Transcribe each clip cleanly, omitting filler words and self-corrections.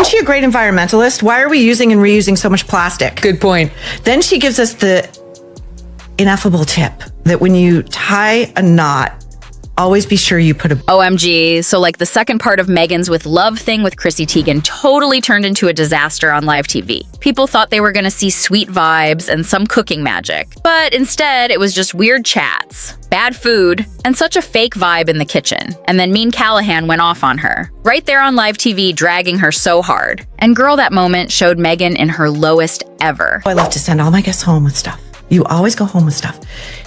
Isn't she a great environmentalist? Why are we using and reusing so much plastic? Good point. Then she gives us the ineffable tip that when you tie a knot, always be sure you put a... OMG. So like the second part of Meghan's With Love thing with Chrissy Teigen totally turned into a disaster on live TV. People thought they were going to see sweet vibes and some cooking magic. But instead, it was just weird chats, bad food, and such a fake vibe in the kitchen. And then Maureen Callahan went off on her, right there on live TV, dragging her so hard. And girl, that moment showed Meghan in her lowest ever. I love to send all my guests home with stuff. You always go home with stuff.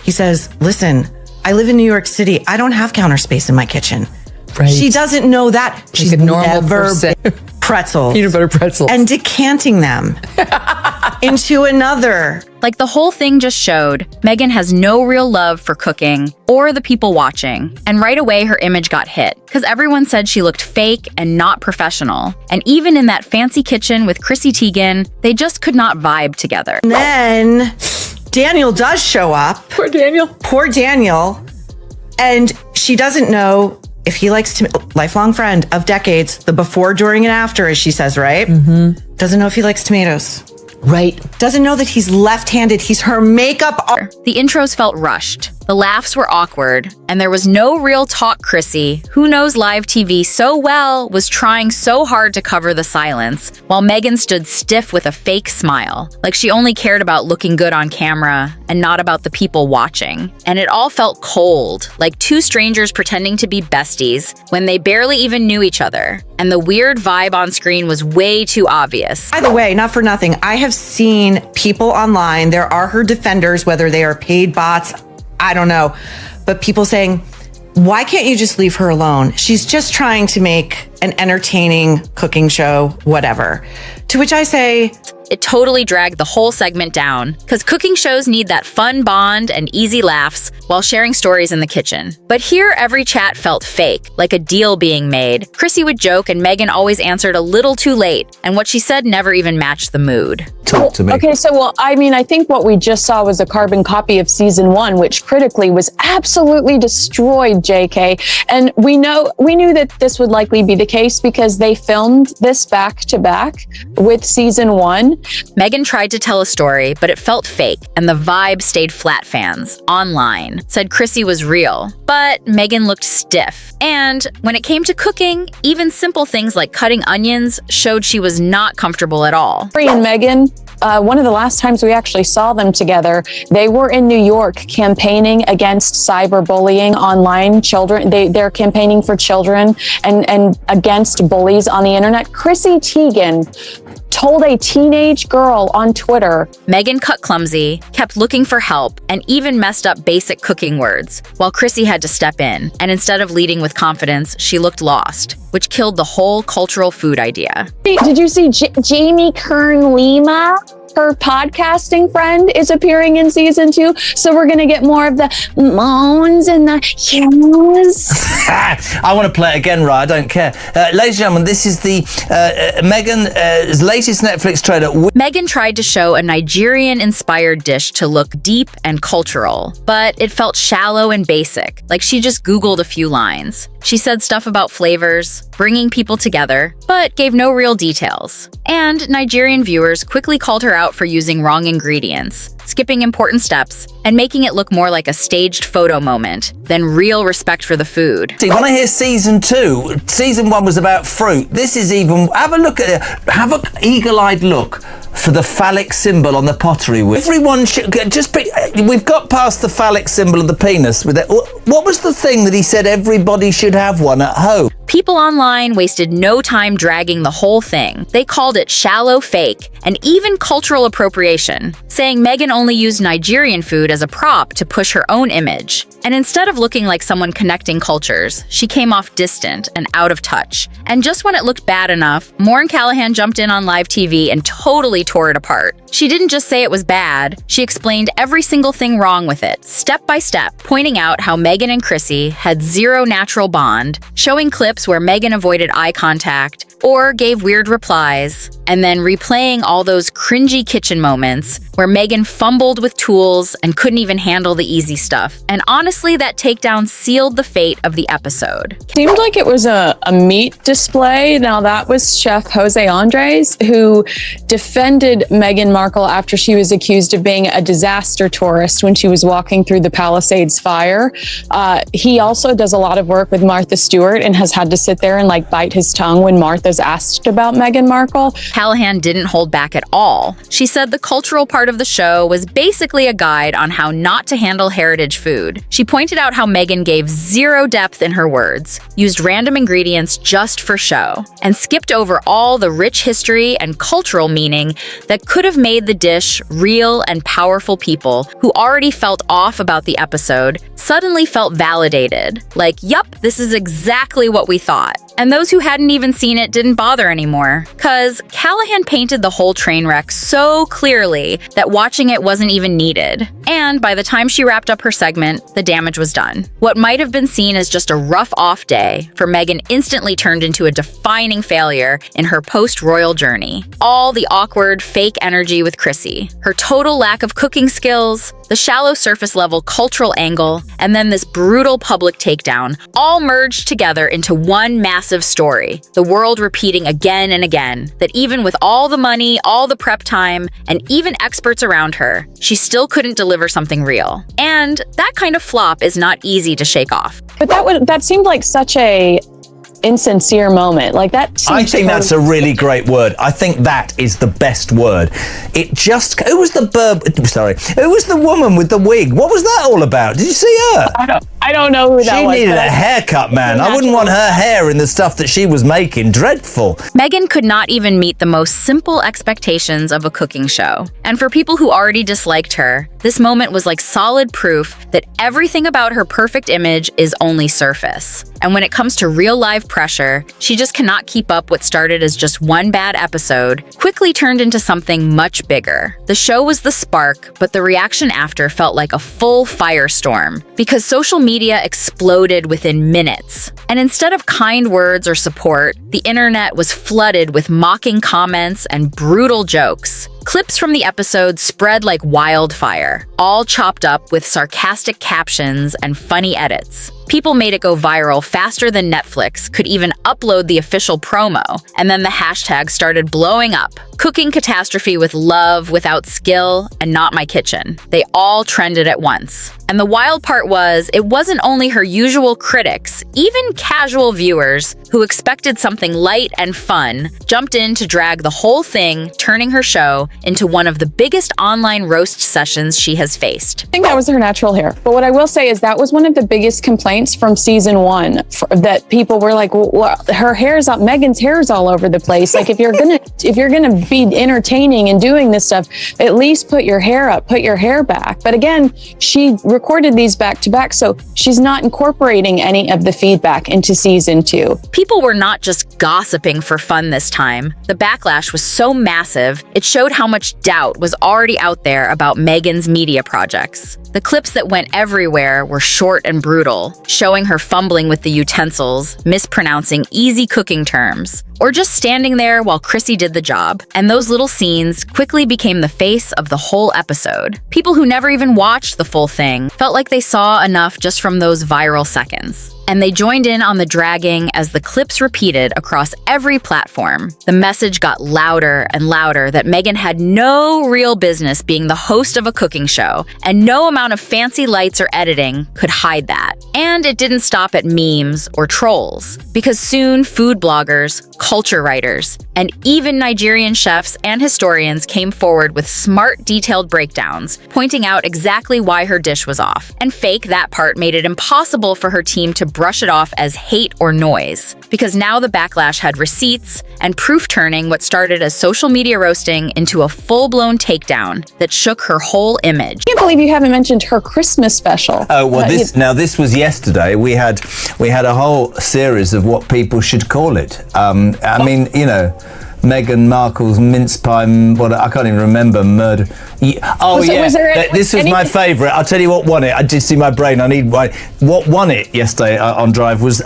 He says, listen, I live in New York City. I don't have counter space in my kitchen. Right. She doesn't know that. She's like a normal never person. Pretzels. Peanut butter pretzels. And decanting them into another. Like the whole thing just showed, Meghan has no real love for cooking or the people watching. And right away, her image got hit because everyone said she looked fake and not professional. And even in that fancy kitchen with Chrissy Teigen, they just could not vibe together. And then Daniel does show up. Poor Daniel. Poor Daniel. And she doesn't know if he likes lifelong friend of decades, the before, during, and after, as she says, right? Mm-hmm. Doesn't know if he likes tomatoes. Right. Doesn't know that he's left-handed. He's her makeup artist. The intros felt rushed. The laughs were awkward, and there was no real talk. Chrissy, who knows live TV so well, was trying so hard to cover the silence, while Meghan stood stiff with a fake smile, like she only cared about looking good on camera and not about the people watching. And it all felt cold, like two strangers pretending to be besties when they barely even knew each other. And the weird vibe on screen was way too obvious. By the way, not for nothing, I have seen people online, there are her defenders, whether they are paid bots, I don't know, but people saying, why can't you just leave her alone? She's just trying to make an entertaining cooking show, whatever. To which I say, it totally dragged the whole segment down, because cooking shows need that fun bond and easy laughs while sharing stories in the kitchen. But here, every chat felt fake, like a deal being made. Chrissy would joke, and Meghan always answered a little too late, and what she said never even matched the mood. Talk to me. Okay, so, I think what we just saw was a carbon copy of season 1, which critically was absolutely destroyed, JK. And we knew that this would likely be the case because they filmed this back to back with season 1. Meghan tried to tell a story, but it felt fake, and the vibe stayed flat. Fans online said Chrissy was real, but Meghan looked stiff. And when it came to cooking, even simple things like cutting onions showed she was not comfortable at all. Harry and Meghan, one of the last times we actually saw them together, they were in New York campaigning against cyberbullying online. They're campaigning for children and against bullies on the internet. Chrissy Teigen told a teenage girl on Twitter. Meghan cut clumsy, kept looking for help, and even messed up basic cooking words, while Chrissy had to step in. And instead of leading with confidence, she looked lost, which killed the whole cultural food idea. Did you see Jamie Kern Lima? Her podcasting friend is appearing in season 2, so we're gonna get more of the moans and the yes. I want to play it again, Ryan. I don't care. Ladies and gentlemen, this is the Meghan's latest Netflix trailer. Meghan tried to show a Nigerian-inspired dish to look deep and cultural, but it felt shallow and basic, like she just Googled a few lines. She said stuff about flavors, bringing people together, but gave no real details. And Nigerian viewers quickly called her out for using wrong ingredients, skipping important steps, and making it look more like a staged photo moment than real respect for the food. See, when I hear season 2, season 1 was about fruit. This is even, have an eagle-eyed look for the phallic symbol on the pottery wheel. Everyone should just pick, we've got past the phallic symbol of the penis with it. What was the thing that he said everybody should have one at home? People online wasted no time dragging the whole thing. They called it shallow fake and even cultural appropriation, saying Meghan only used Nigerian food as a prop to push her own image. And instead of looking like someone connecting cultures, she came off distant and out of touch. And just when it looked bad enough, Maureen Callahan jumped in on live TV and totally tore it apart. She didn't just say it was bad, she explained every single thing wrong with it, step by step, pointing out how Meghan and Chrissy had zero natural bond, showing clips where Meghan avoided eye contact, or gave weird replies, and then replaying all those cringy kitchen moments where Meghan fumbled with tools and couldn't even handle the easy stuff. And honestly, that takedown sealed the fate of the episode. Seemed like it was a meat display. Now, that was Chef Jose Andres, who defended Meghan Markle after she was accused of being a disaster tourist when she was walking through the Palisades fire. He also does a lot of work with Martha Stewart and has had to sit there and bite his tongue when Martha's asked about Meghan Markle. Callahan didn't hold back at all. She said the cultural part of the show was basically a guide on how not to handle heritage food. She pointed out how Meghan gave zero depth in her words, used random ingredients just for show, and skipped over all the rich history and cultural meaning that could have made the dish real and powerful. People who already felt off about the episode suddenly felt validated. Yup, this is exactly what we thought. And those who hadn't even seen it didn't bother anymore, cause Callahan painted the whole train wreck so clearly that watching it wasn't even needed. And by the time she wrapped up her segment, the damage was done. What might have been seen as just a rough off day for Meghan instantly turned into a defining failure in her post-royal journey. All the awkward, fake energy with Chrissy, her total lack of cooking skills, the shallow surface level cultural angle, and then this brutal public takedown all merged together into one massive story. The world repeating again and again that even with all the money, all the prep time, and even experts around her, she still couldn't deliver something real. And that kind of flop is not easy to shake off. But that seemed like such a insincere moment. I think that's a really great word. I think that is the best word. Who was the woman with the wig? What was that all about? Did you see her? I don't know who that was. She needed a haircut, man. I wouldn't want her hair in the stuff that she was making. Dreadful. Meghan could not even meet the most simple expectations of a cooking show. And for people who already disliked her, this moment was like solid proof that everything about her perfect image is only surface. And when it comes to real-life pressure, she just cannot keep up what started as just one bad episode, quickly turned into something much bigger. The show was the spark, but the reaction after felt like a full firestorm, because social media exploded within minutes. And instead of kind words or support, the internet was flooded with mocking comments and brutal jokes. Clips from the episode spread like wildfire, all chopped up with sarcastic captions and funny edits. People made it go viral faster than Netflix could even upload the official promo, and then the hashtag started blowing up. Cooking catastrophe with love, without skill, and not my kitchen. They all trended at once. And the wild part was, it wasn't only her usual critics, even casual viewers who expected something light and fun, jumped in to drag the whole thing, turning her show into one of the biggest online roast sessions she has faced. I think that was her natural hair. But what I will say is that was one of the biggest complaints from season one, that people were like, well, her hair's up, Meghan's hair's all over the place. If you're gonna be entertaining and doing this stuff, at least put your hair up, put your hair back. But again, she recorded these back to back, so she's not incorporating any of the feedback into season 2. People were not just gossiping for fun this time. The backlash was so massive, it showed how much doubt was already out there about Meghan's media projects. The clips that went everywhere were short and brutal, showing her fumbling with the utensils, mispronouncing easy cooking terms, or just standing there while Chrissy did the job. And those little scenes quickly became the face of the whole episode. People who never even watched the full thing felt like they saw enough just from those viral seconds. And they joined in on the dragging as the clips repeated across every platform. The message got louder and louder that Meghan had no real business being the host of a cooking show, and no amount of fancy lights or editing could hide that. And it didn't stop at memes or trolls, because soon food bloggers, culture writers, and even Nigerian chefs and historians came forward with smart, detailed breakdowns, pointing out exactly why her dish was off. And fake that part made it impossible for her team to brush it off as hate or noise, because now the backlash had receipts and proof, turning what started as social media roasting into a full-blown takedown that shook her whole image. I can't believe you haven't mentioned her Christmas special. Oh, well, this was yesterday. We had a whole series of what people should call it. Meghan Markle's mince pie, I can't even remember, murder. This was my favourite. I'll tell you what won it. I did see my brain. What won it yesterday on Drive was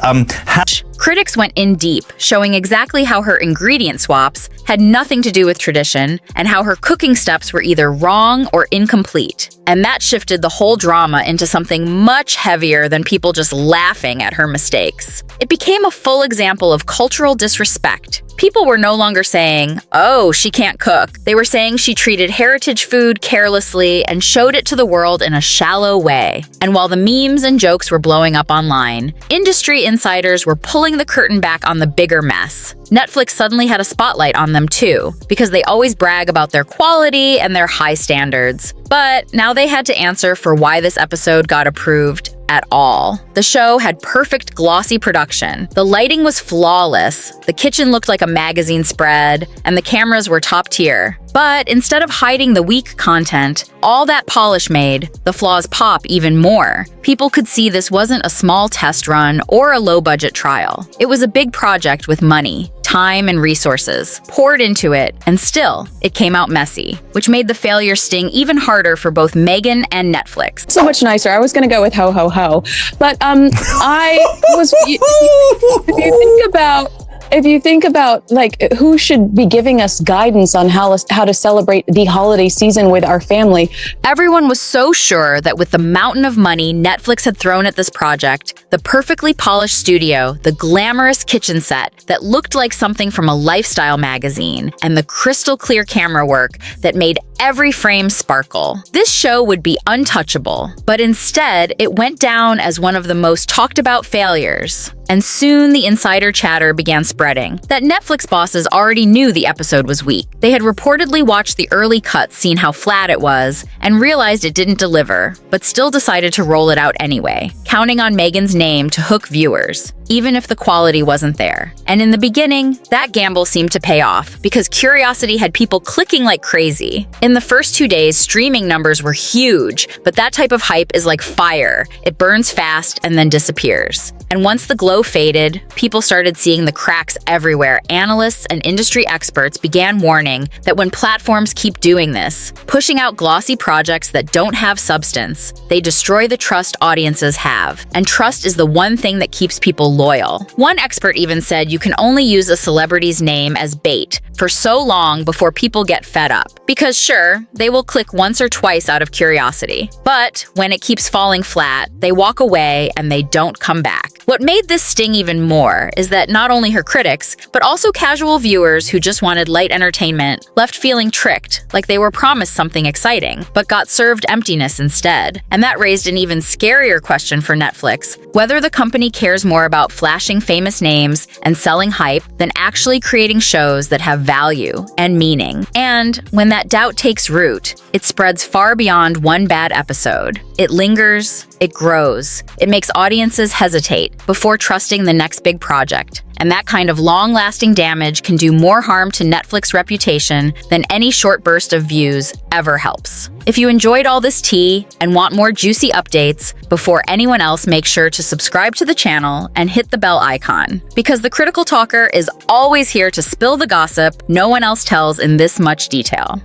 Critics went in deep, showing exactly how her ingredient swaps had nothing to do with tradition and how her cooking steps were either wrong or incomplete. And that shifted the whole drama into something much heavier than people just laughing at her mistakes. It became a full example of cultural disrespect. People were no longer saying, "Oh, she can't cook." They were saying she treated heritage food carelessly and showed it to the world in a shallow way. And while the memes and jokes were blowing up online, industry insiders were pulling the curtain back on the bigger mess. Netflix suddenly had a spotlight on them too, because they always brag about their quality and their high standards. But now they had to answer for why this episode got approved at all. The show had perfect glossy production. The lighting was flawless, the kitchen looked like a magazine spread, and the cameras were top tier. But instead of hiding the weak content, all that polish made the flaws pop even more. People could see this wasn't a small test run or a low-budget trial. It was a big project with money, time, and resources poured into it, and still, it came out messy, which made the failure sting even harder for both Meghan and Netflix. So much nicer. I was going to go with ho ho ho, but I was. If you think about like who should be giving us guidance on how to celebrate the holiday season with our family. Everyone was so sure that with the mountain of money Netflix had thrown at this project, the perfectly polished studio, the glamorous kitchen set that looked like something from a lifestyle magazine, and the crystal clear camera work that made every frame sparkle, this show would be untouchable. But instead, it went down as one of the most talked about failures. And soon the insider chatter began spreading that Netflix bosses already knew the episode was weak. They had reportedly watched the early cuts, seen how flat it was, and realized it didn't deliver, but still decided to roll it out anyway, counting on Meghan's name to hook viewers, even if the quality wasn't there. And in the beginning, that gamble seemed to pay off, because curiosity had people clicking like crazy. In the first 2 days, streaming numbers were huge, but that type of hype is like fire. It burns fast and then disappears. And once the glow faded, people started seeing the cracks everywhere. Analysts and industry experts began warning that when platforms keep doing this, pushing out glossy projects that don't have substance, they destroy the trust audiences have. And trust is the one thing that keeps people loyal. One expert even said you can only use a celebrity's name as bait for so long before people get fed up. Because sure, they will click once or twice out of curiosity. But when it keeps falling flat, they walk away and they don't come back. What made this sting even more is that not only her critics, but also casual viewers who just wanted light entertainment left feeling tricked, like they were promised something exciting, but got served emptiness instead. And that raised an even scarier question for Netflix, whether the company cares more about flashing famous names and selling hype than actually creating shows that have value and meaning. And when that doubt takes root, it spreads far beyond one bad episode. It lingers, it grows, it makes audiences hesitate before trusting the next big project. And that kind of long-lasting damage can do more harm to Netflix's reputation than any short burst of views ever helps. If you enjoyed all this tea and want more juicy updates before anyone else, make sure to subscribe to the channel and hit the bell icon, because the Critical Talker is always here to spill the gossip no one else tells in this much detail.